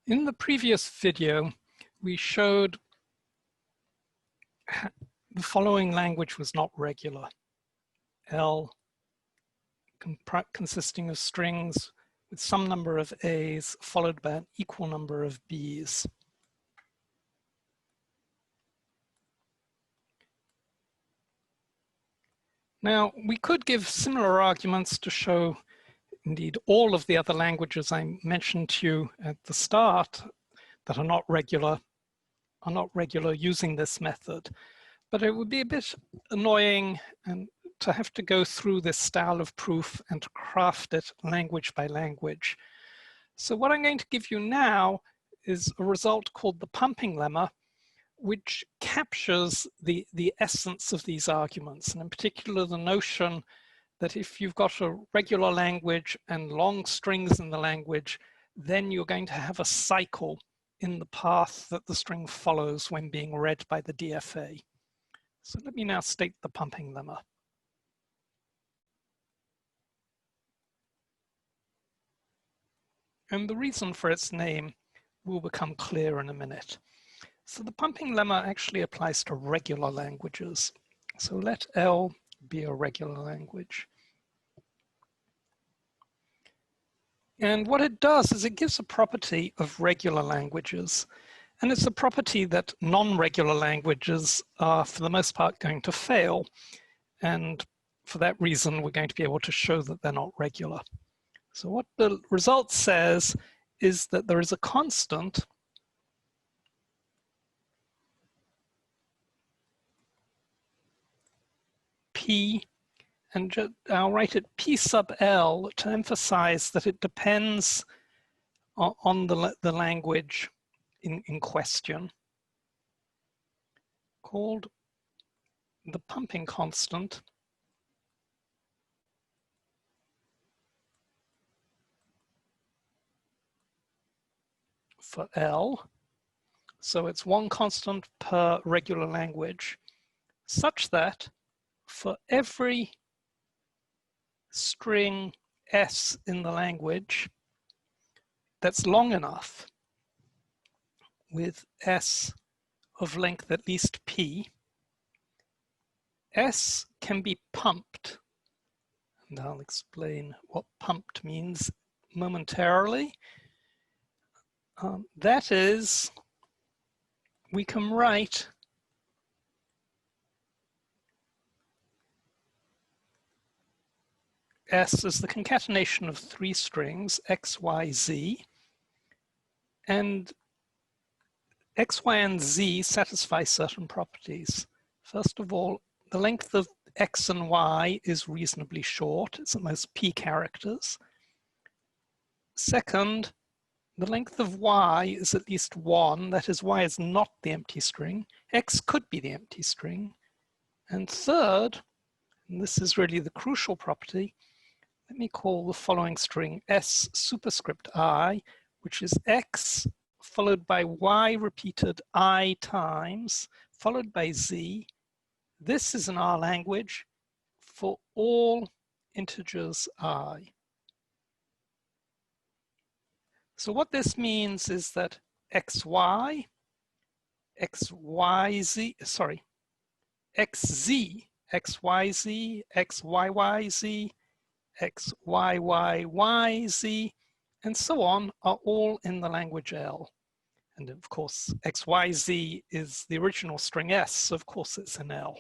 In the previous video, we showed the following language was not regular. L consisting of strings with some number of A's followed by an equal number of B's. Now, we could give similar arguments to show indeed all of the other languages I mentioned to you at the start that are not regular using this method. But it would be a bit annoying and to have to go through this style of proof and to craft it language by language. So what I'm going to give you now is a result called the pumping lemma, which captures the essence of these arguments, and in particular the notion that if you've got a regular language and long strings in the language, then you're going to have a cycle in the path that the string follows when being read by the DFA. So let me now state the pumping lemma. And the reason for its name will become clear in a minute. So the pumping lemma actually applies to regular languages. So let L be a regular language. And what it does is it gives a property of regular languages. And it's a property that non-regular languages are, for the most part, going to fail. And for that reason, we're going to be able to show that they're not regular. So what the result says is that there is a constant P, and I'll write it P sub L to emphasize that it depends on the language in question, called the pumping constant for L. So it's one constant per regular language, such that for every string S in the language that's long enough with S of length at least P, S can be pumped. And I'll explain what pumped means momentarily. That is, we can write S as the concatenation of three strings, X, Y, Z, and X, Y, and Z satisfy certain properties. First of all, the length of X and Y is reasonably short. It's at most P characters. Second, the length of Y is at least 1. That is, Y is not the empty string. X could be the empty string. And third, and this is really the crucial property, let me call the following string S superscript I, which is X followed by Y repeated I times, followed by Z. This is in our language for all integers I. So what this means is that XZ, XYZ, XYYZ, XYYYZ, and so on are all in the language L. And of course, XYZ is the original string S, so of course it's in L.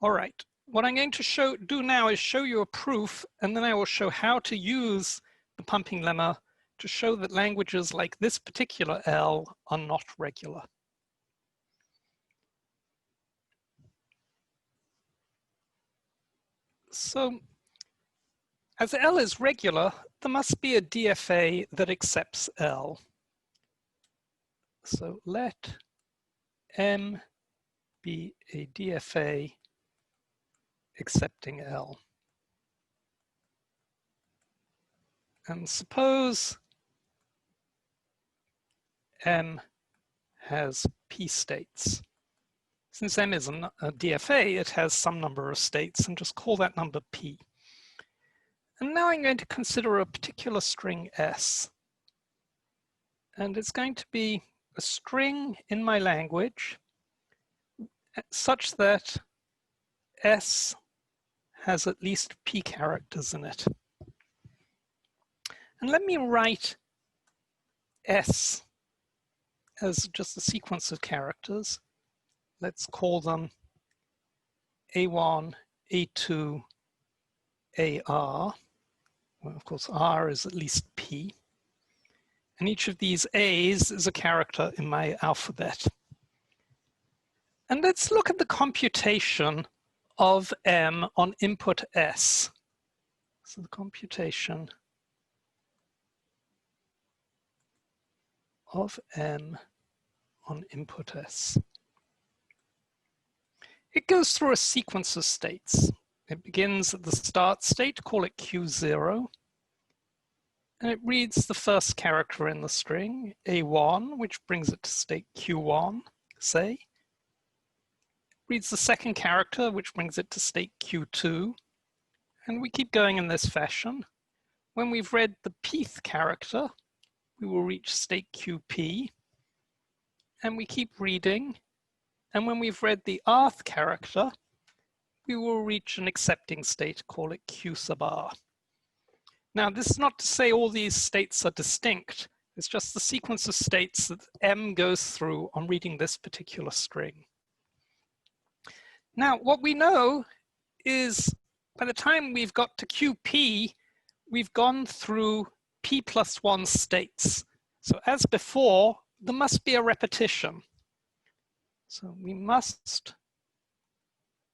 All right, what I'm going to do now is show you a proof, and then I will show how to use the pumping lemma to show that languages like this particular L are not regular. So, as L is regular, there must be a DFA that accepts L. So let M be a DFA accepting L. And suppose M has P states. Since M is a DFA, it has some number of states, and just call that number P. And now I'm going to consider a particular string S. And it's going to be a string in my language such that S has at least P characters in it. And let me write S as just a sequence of characters. Let's call them A1, A2, AR. Well, of course, R is at least P. And each of these A's is a character in my alphabet. And let's look at the computation of M on input S. So the computation of M on input S. It goes through a sequence of states. It begins at the start state, call it Q0, and it reads the first character in the string, A1, which brings it to state Q1, say. It reads the second character, which brings it to state Q2, and we keep going in this fashion. When we've read the pth character, we will reach state QP, and we keep reading. And when we've read the rth character, we will reach an accepting state, call it Q sub R. Now, this is not to say all these states are distinct. It's just the sequence of states that M goes through on reading this particular string. Now, what we know is by the time we've got to QP, we've gone through P+1 states. So as before, there must be a repetition. So we must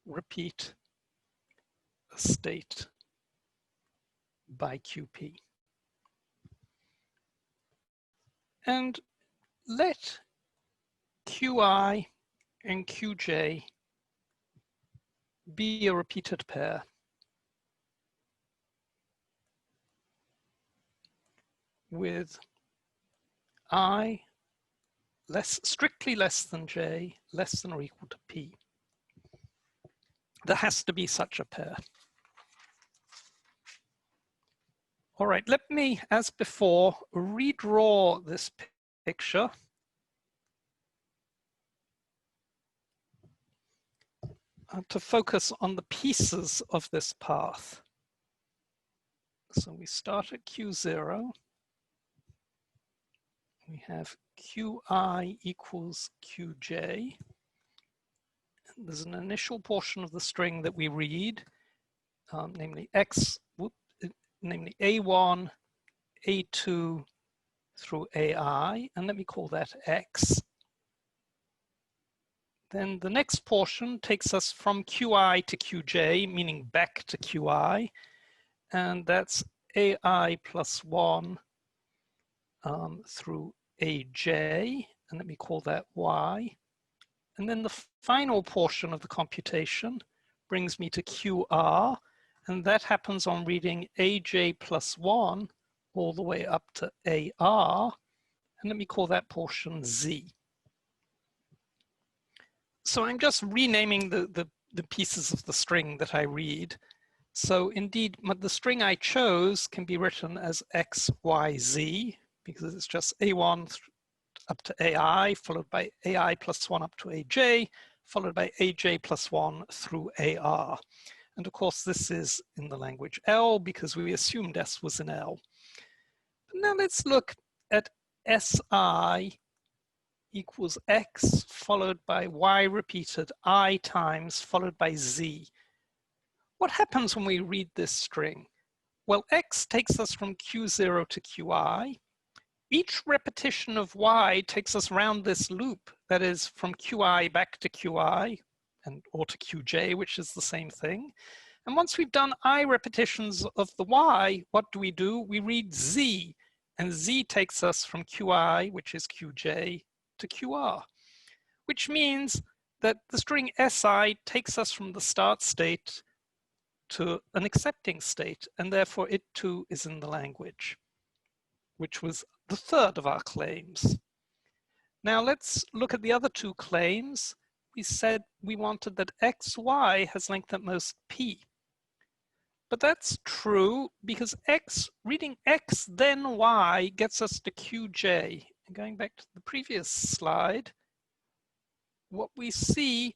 repeat a state by QP. And let QI and QJ be a repeated pair. With I strictly less than J, less than or equal to P. There has to be such a pair. All right, let me, as before, redraw this picture. To focus on the pieces of this path. So we start at Q0. We have Qi equals Qj. There's an initial portion of the string that we read, namely namely A1, A2 through AI, and let me call that X. Then the next portion takes us from Qi to Qj, meaning back to Qi, and that's AI plus 1 through AJ, and let me call that Y. And then the final portion of the computation brings me to QR, and that happens on reading AJ plus 1 all the way up to AR, and let me call that portion Z. So I'm just renaming the pieces of the string that I read. So indeed, the string I chose can be written as X, Y, Z, because it's just A1 up to AI, followed by AI plus 1 up to AJ, followed by AJ plus 1 through AR. And of course, this is in the language L because we assumed S was in L. But now let's look at SI equals X followed by Y repeated I times followed by Z. What happens when we read this string? Well, X takes us from Q0 to Qi. Each repetition of Y takes us around this loop, that is from Qi back to Qi or to Qj, which is the same thing. And once we've done I repetitions of the Y, what do? We read Z, and Z takes us from Qi, which is Qj, to QR, which means that the string SI takes us from the start state to an accepting state, and therefore it too is in the language, which was the third of our claims. Now let's look at the other two claims. We said we wanted that XY has length at most P. But that's true because reading X then Y gets us to QJ. And going back to the previous slide, what we see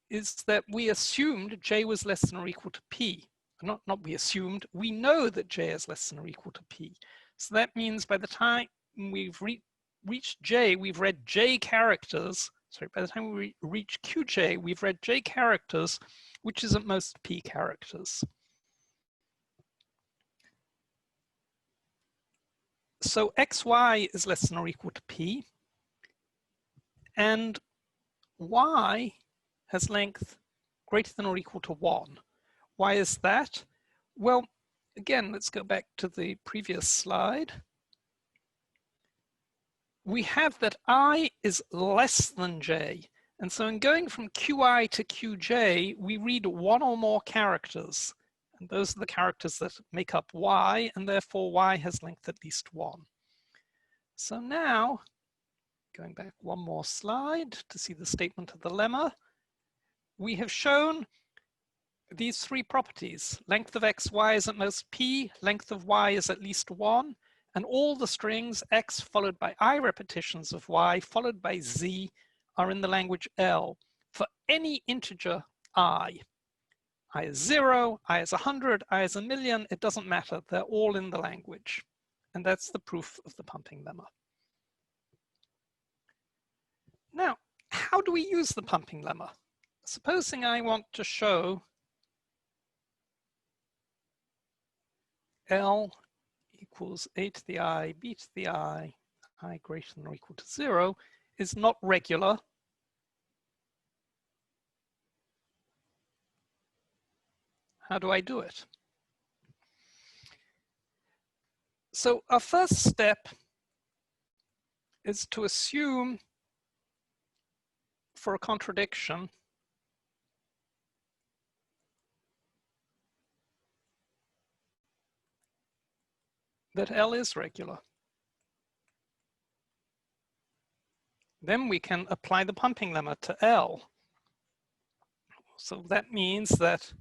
is that we assumed J was less than or equal to P. Not we assumed, we know that J is less than or equal to P. So that means by the time we've reached J, we've read J characters. Sorry, by the time we reach QJ, we've read J characters, which is at most P characters. So XY is less than or equal to P, and Y has length greater than or equal to 1. Why is that? Well, again, let's go back to the previous slide. We have that I is less than J. And so in going from QI to QJ, we read one or more characters. And those are the characters that make up Y, and therefore Y has length at least 1. So now, going back one more slide to see the statement of the lemma, we have shown these three properties. Length of XY is at most P, length of Y is at least 1, and all the strings X followed by I repetitions of Y followed by Z are in the language L for any integer I. I is 0, I is 100, I is 1,000,000, it doesn't matter, they're all in the language. And that's the proof of the pumping lemma. Now, how do we use the pumping lemma? Supposing I want to show L equals A to the I, B to the I greater than or equal to 0 is not regular. How do I do it? So our first step is to assume for a contradiction that L is regular. Then we can apply the pumping lemma to L. So that means that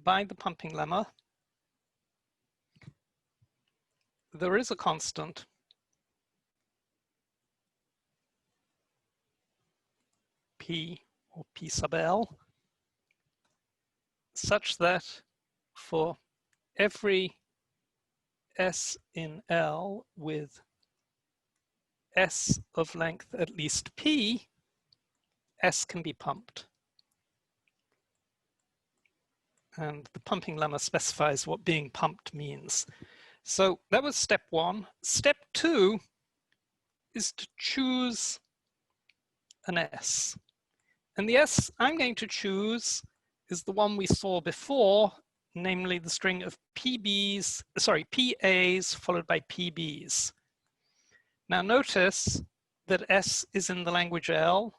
by the pumping lemma, there is a constant P or P sub L such that for every S in L with S of length at least P, S can be pumped. And the pumping lemma specifies what being pumped means. So that was step one. Step two is to choose an S. And the S I'm going to choose is the one we saw before, namely the string of PAs followed by PBs. Now notice that S is in the language L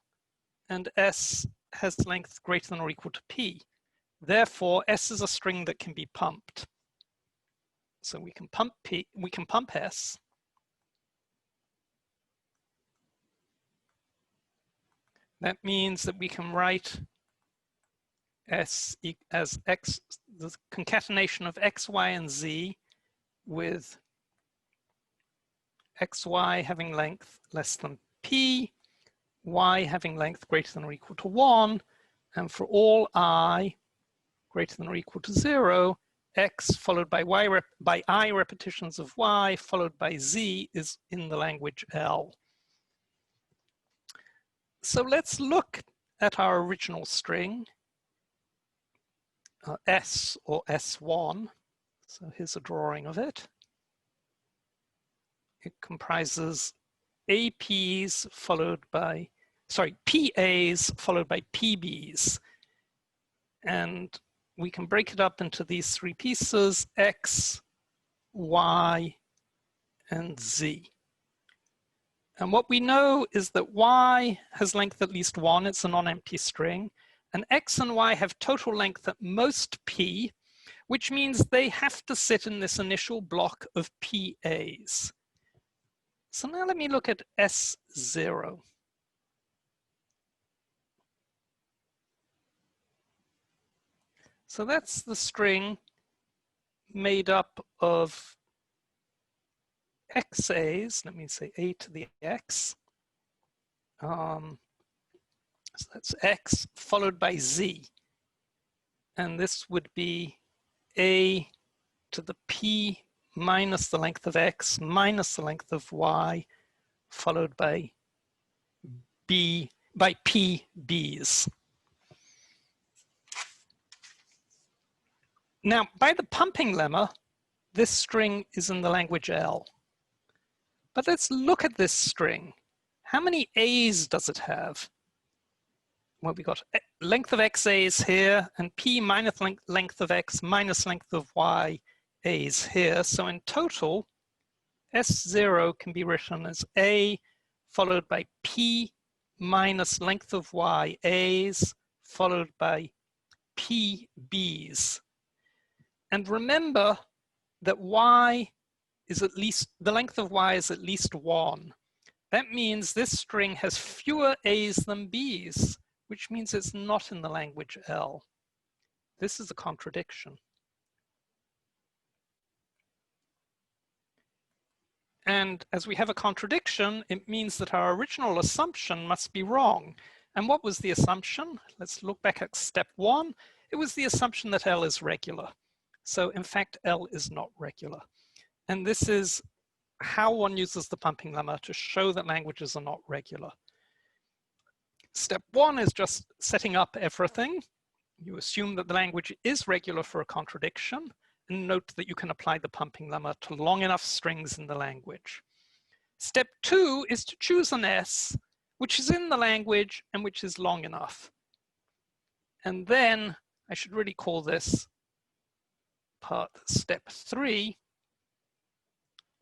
and S has length greater than or equal to P. Therefore, S is a string that can be pumped. So we can pump S. That means that we can write S as X, the concatenation of X, Y, and Z with XY having length less than P, Y having length greater than or equal to 1, and for all I greater than or equal to 0, X followed by I repetitions of Y followed by Z is in the language L. So let's look at our original string, S or S1. So here's a drawing of it. It comprises PAs followed by PBs. And we can break it up into these three pieces, X, Y, and Z. And what we know is that Y has length at least 1, it's a non-empty string, and X and Y have total length at most P, which means they have to sit in this initial block of PAs. So now let me look at S0. So that's the string made up of xa's, let me say a to the x, so that's x followed by z. And this would be a to the p minus the length of x minus the length of y followed by b by p b's. Now, by the pumping lemma, this string is in the language L. But let's look at this string. How many a's does it have? Well, we got length of x a's here and p minus length of x minus length of y a's here. So in total, S0 can be written as a followed by p minus length of y a's followed by p b's. And remember that y is at least, the length of y is at least 1. That means this string has fewer a's than b's, which means it's not in the language L. This is a contradiction. And as we have a contradiction, it means that our original assumption must be wrong. And what was the assumption? Let's look back at step 1. It was the assumption that L is regular. So in fact, L is not regular. And this is how one uses the pumping lemma to show that languages are not regular. Step 1 is just setting up everything. You assume that the language is regular for a contradiction, and note that you can apply the pumping lemma to long enough strings in the language. Step 2 is to choose an S, which is in the language and which is long enough. And then I should really call this part step 3.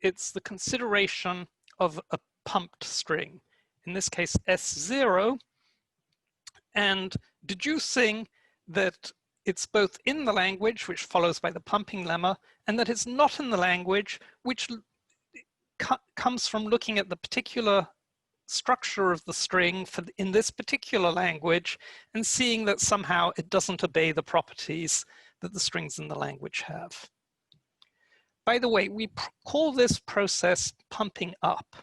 It's the consideration of a pumped string, in this case S0, and deducing that it's both in the language, which follows by the pumping lemma, and that it's not in the language, which comes from looking at the particular structure of the string in this particular language and seeing that somehow it doesn't obey the properties that the strings in the language have. By the way, we call this process pumping up.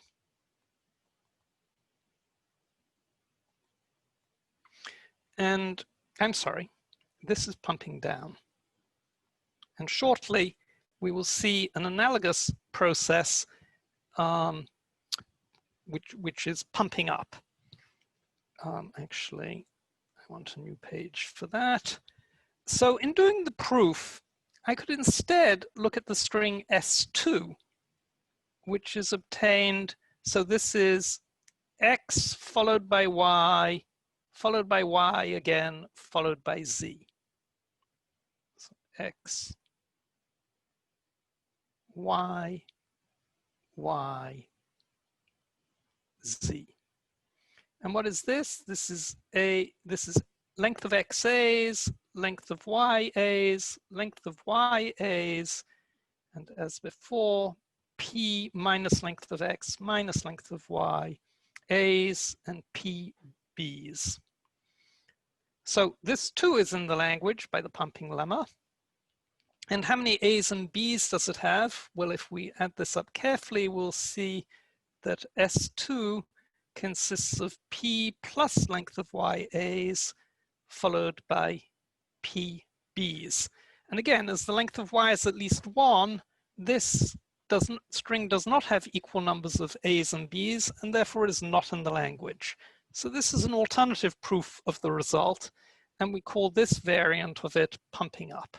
And I'm sorry, this is pumping down. And shortly, we will see an analogous process which is pumping up. Actually, I want a new page for that. So in doing the proof, I could instead look at the string S2, which is obtained. So this is X followed by Y again, followed by Z. So X, Y, Y, Z. And what is this? This is length of X A's, length of Y A's, length of Y A's, and as before, P minus length of X minus length of Y A's and P B's. So this too is in the language by the pumping lemma. And how many A's and B's does it have? Well, if we add this up carefully, we'll see that S2 consists of P plus length of Y A's followed by P B's. And again, as the length of Y is at least 1, this string does not have equal numbers of A's and B's, and therefore is not in the language. So this is an alternative proof of the result, and we call this variant of it pumping up.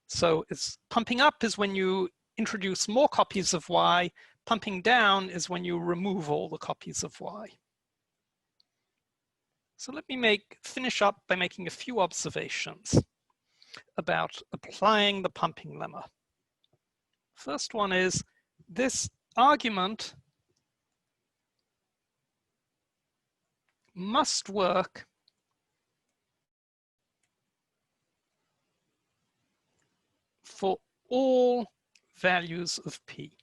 So it's pumping up is when you introduce more copies of Y, pumping down is when you remove all the copies of Y. So let me finish up by making a few observations about applying the pumping lemma. First one is this argument must work for all values of P.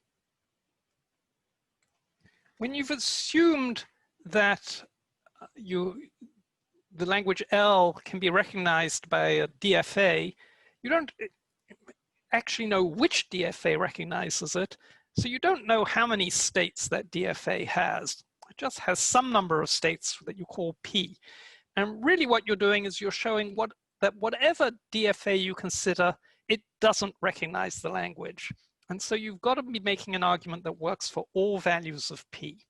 When you've assumed that the language L can be recognized by a DFA, actually know which DFA recognizes it. So you don't know how many states that DFA has. It just has some number of states that you call P. And really what you're doing is you're showing that whatever DFA you consider, it doesn't recognize the language. And so you've got to be making an argument that works for all values of P.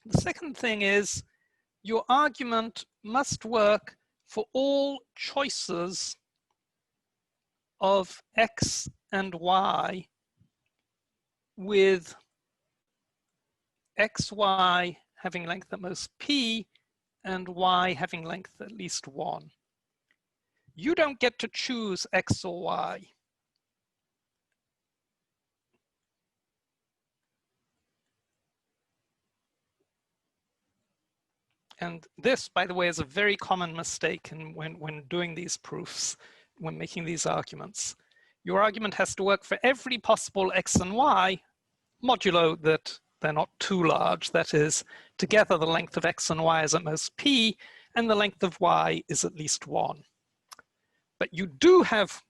The second thing is your argument must work for all choices of X and Y with XY having length at most P and Y having length at least 1. You don't get to choose X or Y. And this, by the way, is a very common mistake when doing these proofs, when making these arguments. Your argument has to work for every possible X and Y, modulo that they're not too large. That is, together the length of X and Y is at most P, and the length of Y is at least 1. But you do have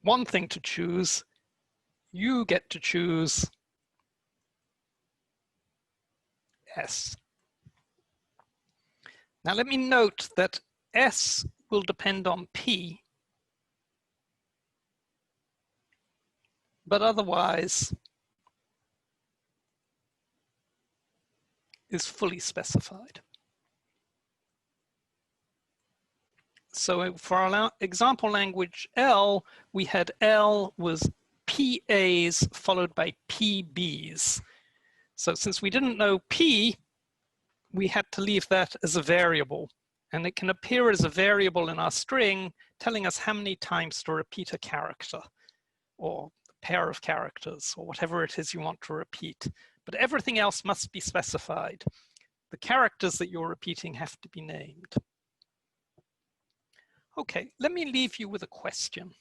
one thing to choose. You get to choose S. Now let me note that S will depend on P, but otherwise is fully specified. So for our example language L, we had L was PAs followed by PBs. So since we didn't know P, we had to leave that as a variable. And it can appear as a variable in our string, telling us how many times to repeat a character or a pair of characters or whatever it is you want to repeat. But everything else must be specified. The characters that you're repeating have to be named. Okay, let me leave you with a question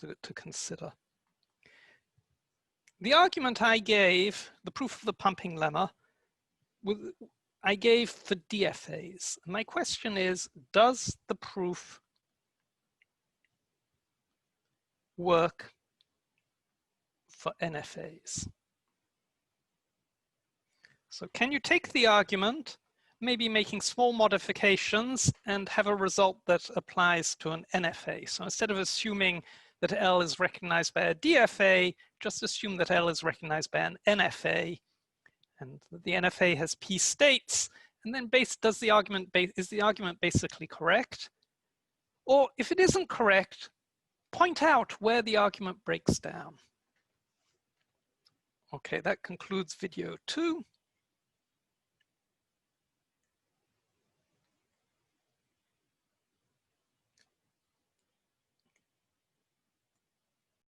to consider. The argument I gave, the proof of the pumping lemma, I gave for DFAs. My question is, does the proof work for NFAs? So can you take the argument, maybe making small modifications, and have a result that applies to an NFA? So instead of assuming that L is recognized by a DFA, just assume that L is recognized by an NFA, and the NFA has P states, and then is the argument basically correct? Or if it isn't correct, point out where the argument breaks down. Okay, that concludes video 2.